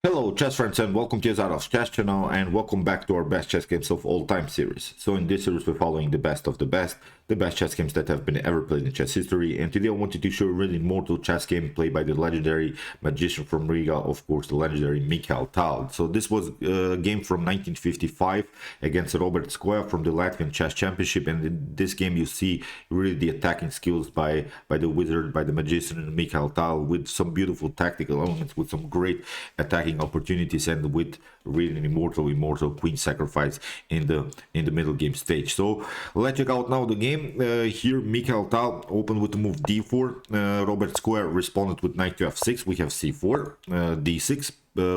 Hello chess friends and welcome to Jozarov's chess channel and welcome back to our best chess games of all time series. So in this series we're following the best of the best chess games that have been ever played in chess history, and today I wanted to show a really immortal chess game played by the legendary magician from Riga, of course the legendary Mikhail Tal. So this was a game from 1955 against Robert Square from the Latvian Chess Championship, and in this game you see really the attacking skills by the wizard, by the magician Mikhail Tal, with some beautiful tactical elements, with some great attacking opportunities, and with really an immortal queen sacrifice in the middle game stage. So let's check out now the game. Here Mikhail Tal opened with the move d4. Robert Square responded with knight to f6. We have c4, d6.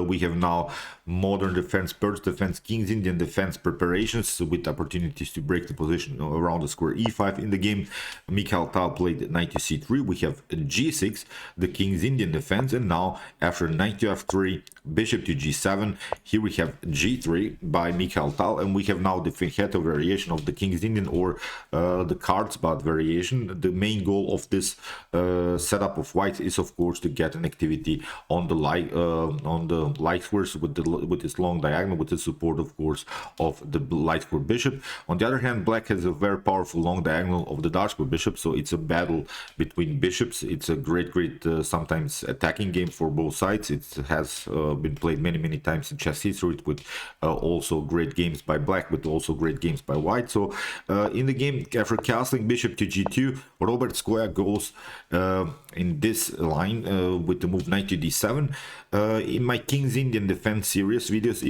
We have now modern defense, Persian defense, King's Indian defense preparations with opportunities to break the position around the square e5 in the game. Mikhail Tal played knight to c3. We have g6, the King's Indian defense, and now after knight to f3, bishop to g7, here we have g3 by Mikhail Tal, and we have now the fianchetto variation of the King's Indian, or the Carlsbad variation. The main goal of this setup of white is of course to get an activity on the light squares with this long diagonal, with the support of course of the light square bishop. On the other hand, black has a very powerful long diagonal of the dark square bishop, so it's a battle between bishops. It's a great sometimes attacking game for both sides. It has been played many times in chess history, with also great games by black, but also great games by white. So in the game, after castling bishop to g2, Robert Square goes in this line with the move knight to d7. In my King's Indian defense series videos,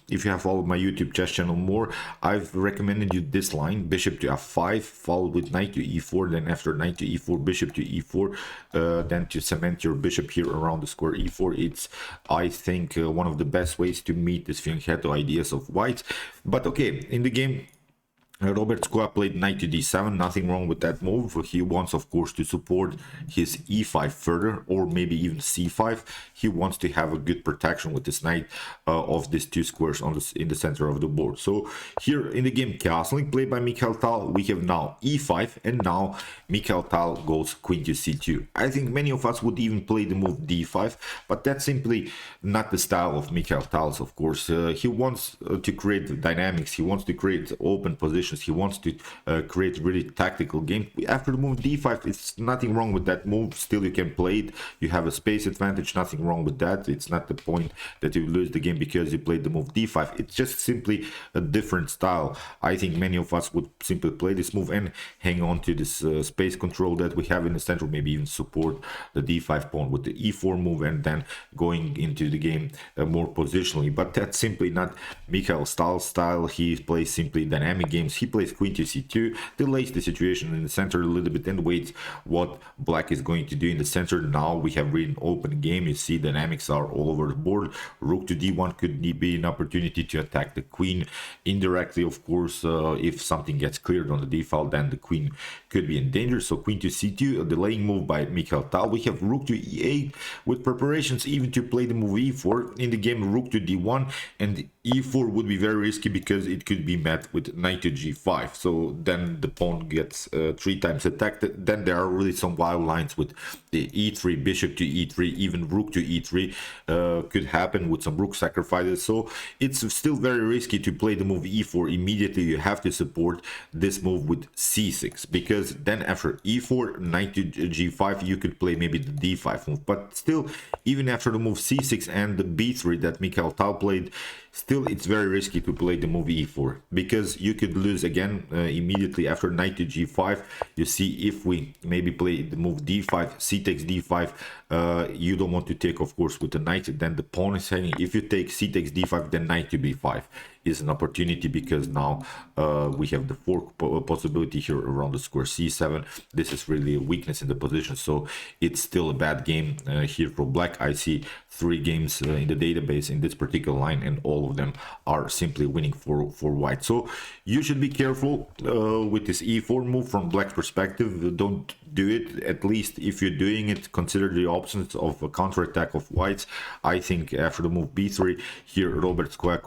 if you have followed my YouTube chess channel more, I've recommended you this line: bishop to f5, followed with knight to e4, then after knight to e4, bishop to e4, then to cement your bishop here around the square e4. It's, I think, one of the best ways to meet this fianchetto ideas of white. But okay, in the game, Robert Square played knight to d7. Nothing wrong with that move. He wants, of course, to support his e5 further, or maybe even c5. He wants to have a good protection with this knight of these two squares in the center of the board. So here in the game, castling played by Mikhail Tal, we have now e5, and now Mikhail Tal goes queen to c2. I think many of us would even play the move d5, but that's simply not the style of Mikhail Tal's, of course. He wants to create dynamics. He wants to create open positions. He wants to create really tactical game. After the move d5, it's nothing wrong with that move. Still, you can play it. You have a space advantage. Nothing wrong with that. It's not the point that you lose the game because you played the move d5. It's just simply a different style. I think many of us would simply play this move and hang on to this space control that we have in the center. Maybe even support the d5 pawn with the e4 move, and then going into the game more positionally. But that's simply not Mikhail's style. He plays simply dynamic games. He plays queen to c2, delays the situation in the center a little bit, and waits what black is going to do in the center. Now we have really an open game. You see dynamics are all over the board. Rook to d1 could be an opportunity to attack the queen indirectly, of course. If something gets cleared on the d file, then the queen could be in danger. So queen to c2, a delaying move by Mikhail Tal. We have rook to e8 with preparations even to play the move e4. In the game, rook to d1, and e4 would be very risky because it could be met with knight to g5. So then the pawn gets 3 times attacked. Then there are really some wild lines with the e3, bishop to e3, even rook to e3 could happen with some rook sacrifices. So it's still very risky to play the move e4 immediately. You have to support this move with c6, because then after e4, knight to g5, you could play maybe the d5 move. But still, even after the move c6 and the b3 that Mikhail Tal played, still it's very risky to play the move e4, because you could lose again immediately after knight to g5. You see, if we maybe play the move d5, c takes d5, you don't want to take, of course, with the knight, then the pawn is hanging. If you take c takes d5, then knight to b5 is an opportunity, because now we have the fork possibility here around the square c7. This is really a weakness in the position, so it's still a bad game here for black. I see 3 games in the database in this particular line, and all of them are simply winning for white. So you should be careful with this e4 move from black's perspective. Don't do it. At least if you're doing it, consider the options of a counterattack of whites. I think after the move b3, here Robert Square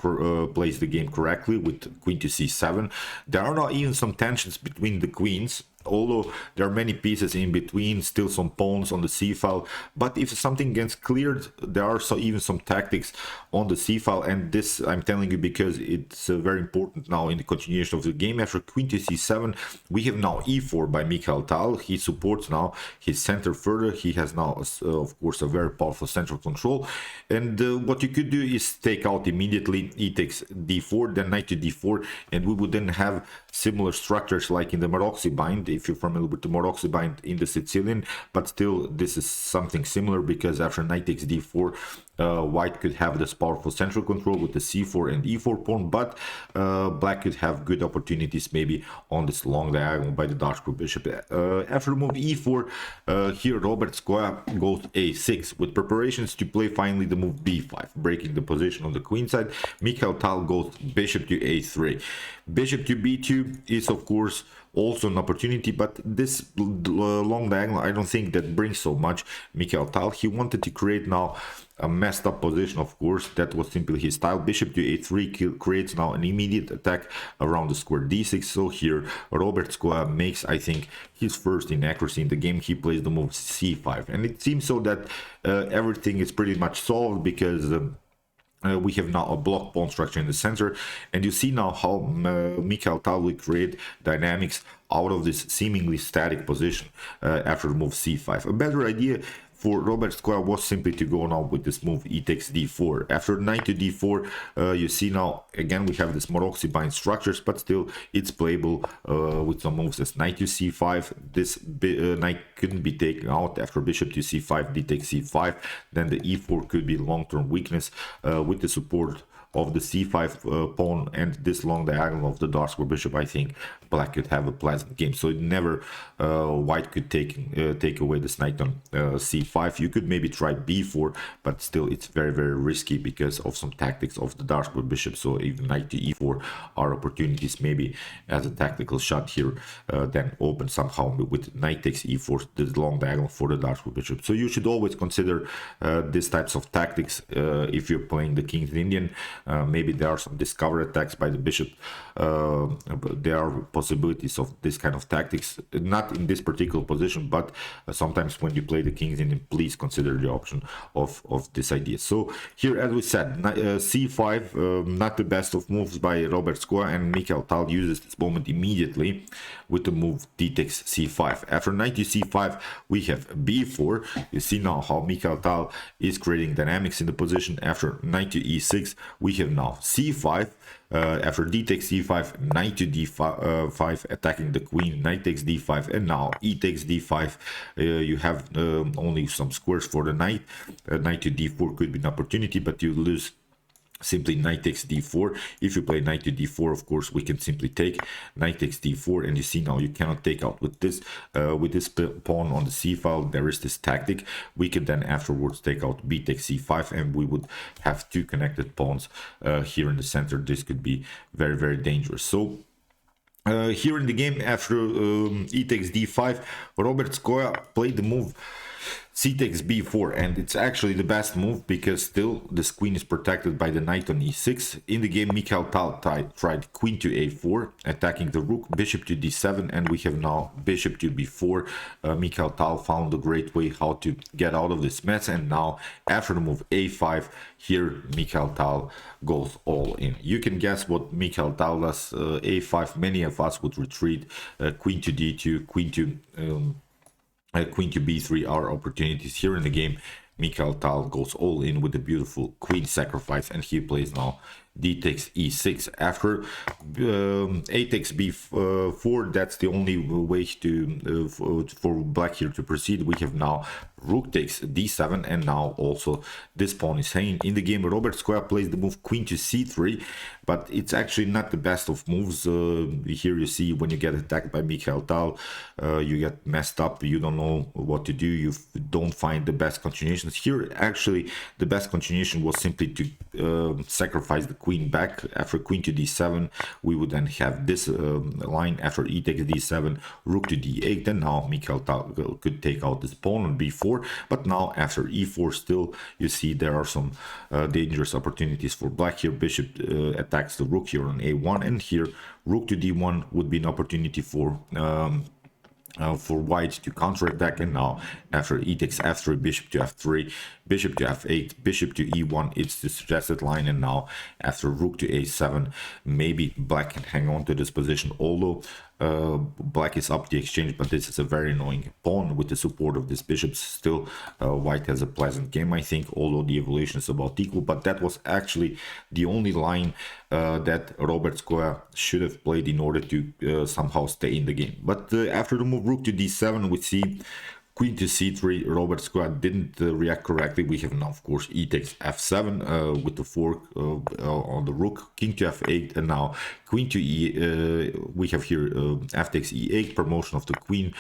plays the game correctly with queen to c7. There are not even some tensions between the queens. although there are many pieces in between, still some pawns on the c file. But if something gets cleared, there are even some tactics on the c file, and this I'm telling you because it's very important now in the continuation of the game. After queen to c7, we have now e4 by Mikhail Tal. He supports now his center further. He has now of course a very powerful central control, and what you could do is take out immediately e takes d4, then knight to d4, and we would then have similar structures like in the Maroczy bind, if you're familiar with the Maroczy bind in the Sicilian. But still, this is something similar, because after knight takes d4, white could have this powerful central control with the c4 and e4 pawn, but black could have good opportunities maybe on this long diagonal by the dark square bishop. After move e4, here Robert Skoja goes a6 with preparations to play finally the move b5, breaking the position on the queen side. Mikhail Tal goes bishop to a3. Bishop to b2 is of course also an opportunity, but this long diagonal I don't think that brings so much. Mikhail Tal, he wanted to create now a messed up position, of course. That was simply his style. Bishop to a3 creates now an immediate attack around the square d6. So here Robert Skoja makes, I think, his first inaccuracy in the game. He plays the move c5, and it seems so that everything is pretty much solved, because we have now a block pawn structure in the center, and you see now how Mikhail Tal will create dynamics out of this seemingly static position after the move c5. A better idea for Robert Skoja was simply to go now with this move e takes d4. After knight to d4, you see now again we have this Maroczy bind structures, but still it's playable with some moves as knight to c5. This knight couldn't be taken out. After bishop to c5, d takes c5, then the e4 could be long-term weakness with the support of the c5 pawn and this long diagonal of the dark square bishop. I think black could have a pleasant game. So never white could take away this knight on c5. You could maybe try b4, but still it's very risky because of some tactics of the dark square bishop. So even knight to e4 are opportunities maybe as a tactical shot here, then open somehow with knight takes e4, this long diagonal for the dark square bishop. So you should always consider these types of tactics if you're playing the King's Indian. Maybe there are some discover attacks by the bishop. There are possibilities of this kind of tactics, not in this particular position, but sometimes when you play the King's Indian, please consider the option of this idea. So here, as we said, c5, not the best of moves by Robert Skoja, and Mikhail Tal uses this moment immediately with the move d takes c5. After knight to c5, we have b4. You see now how Mikhail Tal is creating dynamics in the position. After knight to e6, we have now c5. After d takes c5, knight to d5, attacking the queen, knight takes d5, and now e takes d5. You have only some squares for the knight. Knight to d4 could be an opportunity, but you lose simply knight takes d4. If you play knight to d4, of course, we can simply take knight takes d4, and you see now you cannot take out with this pawn on the c file. There is this tactic. We can then afterwards take out b takes c5, and we would have two connected pawns here in the center. This could be very dangerous. So here in the game, after e takes d5, Robert Skoja played the move c takes b4, and it's actually the best move because still this queen is protected by the knight on e6. In the game, Mikhail Tal tried queen to a4, attacking the rook, bishop to d7, and we have now bishop to b4. Mikhail Tal found a great way how to get out of this mess, and now after the move a5, here Mikhail Tal goes all in. You can guess what Mikhail Tal does. A5, many of us would retreat. Queen to d2, queen to b3 are opportunities. Here in the game, Mikhail Tal goes all in with the beautiful queen sacrifice, and he plays now d takes e6. After a takes b4, that's the only way to for black here to proceed. We have now rook takes d7, and now also this pawn is hanging. In the game, Robert Skoja plays the move queen to c3, but it's actually not the best of moves. Here you see when you get attacked by Mikhail Tal, you get messed up, you don't know what to do, you don't find the best continuations. Here actually the best continuation was simply to sacrifice the queen back. After queen to d7, we would then have this line. After e takes d7, rook to d8, and now Mikhail Tal could take out this pawn on b4. But now after e4, still you see there are some dangerous opportunities for black. Here bishop attacks the rook here on a1, and here rook to d1 would be an opportunity for for white to counterattack, and now after e takes f3, bishop to f3, bishop to f8, bishop to e1, it's the suggested line, and now after rook to a7, maybe black can hang on to this position, although black is up the exchange, but this is a very annoying pawn with the support of this bishop. Still, white has a pleasant game, I think, although the evolution is about equal, but that was actually the only line that Robert Square should have played in order to somehow stay in the game. But after the move rook to d7, we see queen to c3. Robert Square didn't react correctly. We have now, of course, e takes f7 with the fork on the rook, king to f8, and now queen to e. We have here f takes e8, promotion of the queen,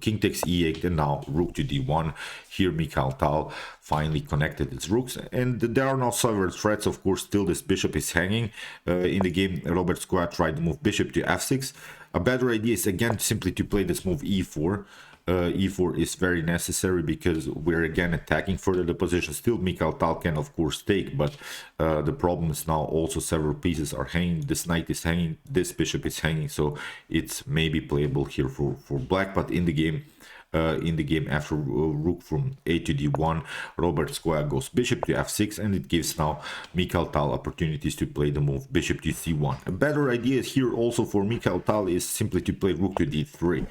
king takes e8, and now rook to d1. Here Mikhail Tal finally connected its rooks, and there are now several threats. Of course, still this bishop is hanging in the game. Robert Square tried to move bishop to f6. A better idea is again simply to play this move e4. E4 is very necessary because we're again attacking further the position. Still, Mikhail Tal can of course take, but the problem is now also several pieces are hanging. This knight is hanging, this bishop is hanging, so it's maybe playable here for black. But in the game after rook from a to d1, Robert Square goes bishop to f6, and it gives now Mikhail Tal opportunities to play the move bishop to c1. A better idea here also for Mikhail Tal is simply to play rook to d3.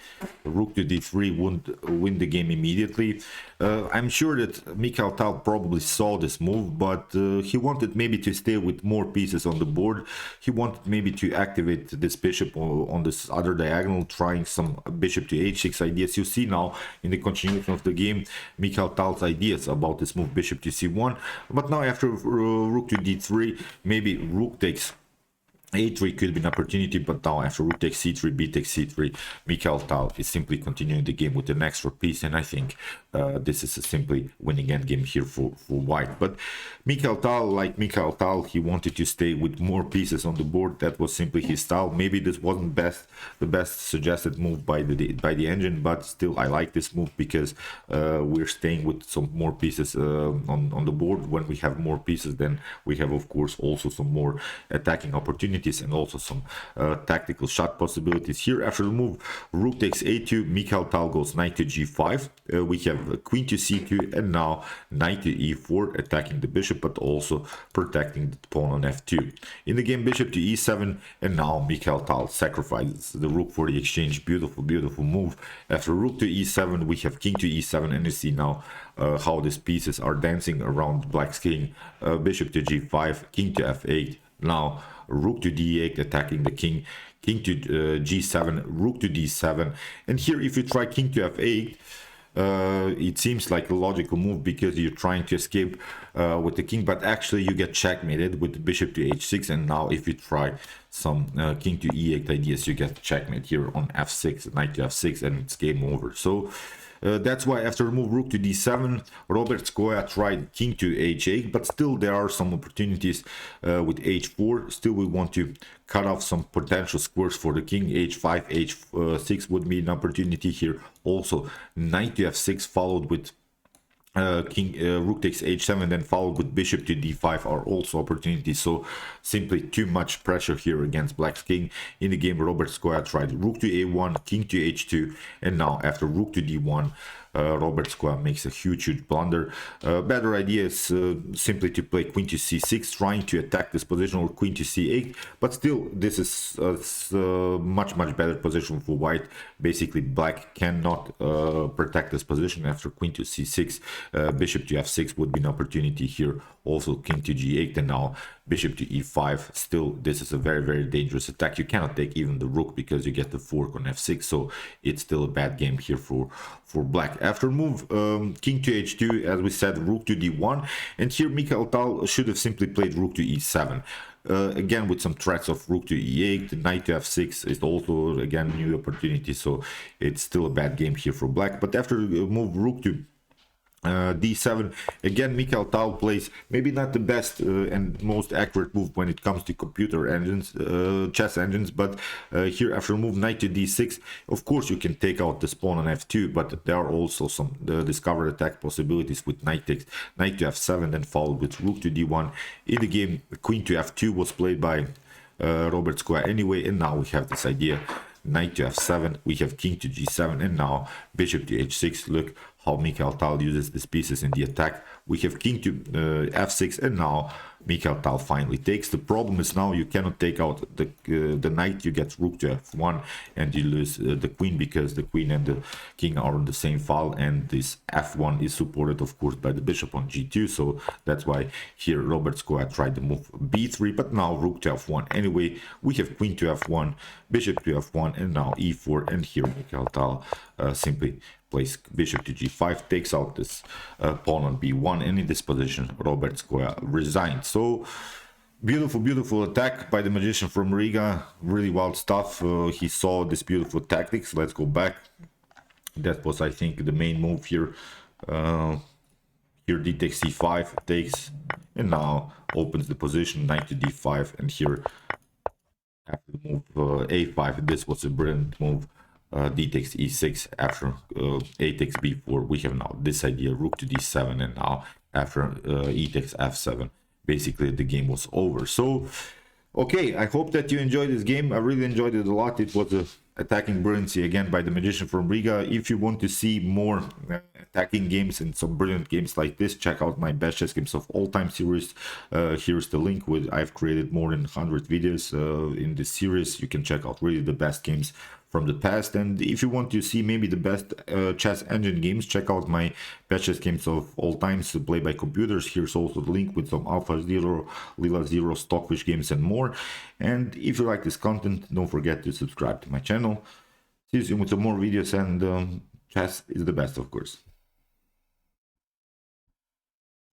Rook to d3 wouldn't win the game immediately. I'm sure that Mikhail Tal probably saw this move, but he wanted maybe to stay with more pieces on the board. He wanted maybe to activate this bishop on this other diagonal, trying some bishop to h6 ideas. You see now in the continuation of the game Mikhail Tal's ideas about this move bishop to c1, but now after rook to d3, maybe rook takes a3 could be an opportunity, but now after rook takes c3, b takes c3, Mikhail Tal is simply continuing the game with an extra piece, and I think this is a simply winning endgame here for white. But Mikhail Tal, he wanted to stay with more pieces on the board. That was simply his style. Maybe this wasn't the best suggested move by the engine, but still I like this move because we're staying with some more pieces on the board. When we have more pieces, then we have of course also some more attacking opportunities and also some tactical shot possibilities. Here after the move rook takes a2, Mikhail Tal goes knight to g5. We have queen to c2, and now knight to e4, attacking the bishop but also protecting the pawn on f2. In the game bishop to e7, and now Mikhail Tal sacrifices the rook for the exchange. Beautiful move. After rook to e7, we have king to e7, and you see now how these pieces are dancing around black's king. Bishop to g5, king to f8, now rook to d8, attacking the king, king to g7, rook to d7, and here if you try king to f8, it seems like a logical move because you're trying to escape with the king, but actually you get checkmated with the bishop to h6, and now if you try some king to e8 ideas, you get checkmate here on f6, knight to f6, and it's game over. So that's why after move rook to d7, Robert Square tried king to h8, but still there are some opportunities with h4. Still we want to cut off some potential squares for the king. h5, h6 would be an opportunity here. Also knight to f6 followed with rook takes h7, then followed with bishop to d5 are also opportunities. So simply too much pressure here against black's king. In the game Robert Square tried rook to a1, king to h2, and now after rook to d1, Robert Square makes a huge blunder. Better idea is simply to play queen to c6, trying to attack this position, or queen to c8, but still this is a much better position for white. Basically black cannot protect this position. After queen to c6, bishop to f6 would be an opportunity here. Also king to g8, and now bishop to e5. Still this is a very dangerous attack. You cannot take even the rook because you get the fork on f6, so it's still a bad game here for black. After move king to h2, as we said, rook to d1, and here Mikhail Tal should have simply played rook to e7. Again with some threats of rook to e8, knight to f6 is also again new opportunity, so it's still a bad game here for black. But after move rook to d7, again Mikhail Tal plays maybe not the best and most accurate move when it comes to computer engines, chess engines, but here after move knight to d6, of course you can take out this pawn on f2, but there are also some discovered attack possibilities with knight takes, knight to f7, then followed with rook to d1. In the game queen to f2 was played by Robert Square anyway, and now we have this idea knight to f7, we have king to g7, and now bishop to h6. Look how Mikhail Tal uses these pieces in the attack. We have king to f6, and now Mikhail Tal finally takes. The problem is now you cannot take out the knight, you get rook to f1, and you lose the queen, because the queen and the king are on the same file, and this f1 is supported of course by the bishop on g2. So that's why here Robert Square tried to move b3, but now rook to f1. Anyway, we have queen to f1, bishop to f1, and now e4, and here Mikhail Tal simply plays bishop to g5, takes out this pawn on b1, and in this position Robert Square resigned. So beautiful attack by the magician from Riga, really wild stuff. He saw this beautiful tactics. Let's go back. That was, I think, the main move here. Here d takes c5 takes, and now opens the position, knight to d5, and here after the move a5, this was a brilliant move. D takes e6, after a takes b4, we have now this idea, rook to d7, and now after e takes f7, basically the game was over. So okay, I hope that you enjoyed this game. I really enjoyed it a lot. It was a attacking brilliancy again by the magician from Riga. If you want to see more attacking games and some brilliant games like this, check out my best chess games of all time series. Here's the link. I've created more than 100 videos in this series. You can check out really the best games from the past. And if you want to see maybe the best chess engine games, check out my best chess games of all times played by computers. Here's also the link with some Alpha Zero, Lila Zero, Stockfish games, and more. And if you like this content, don't forget to subscribe to my channel. See you soon with some more videos, and chess is the best, of course.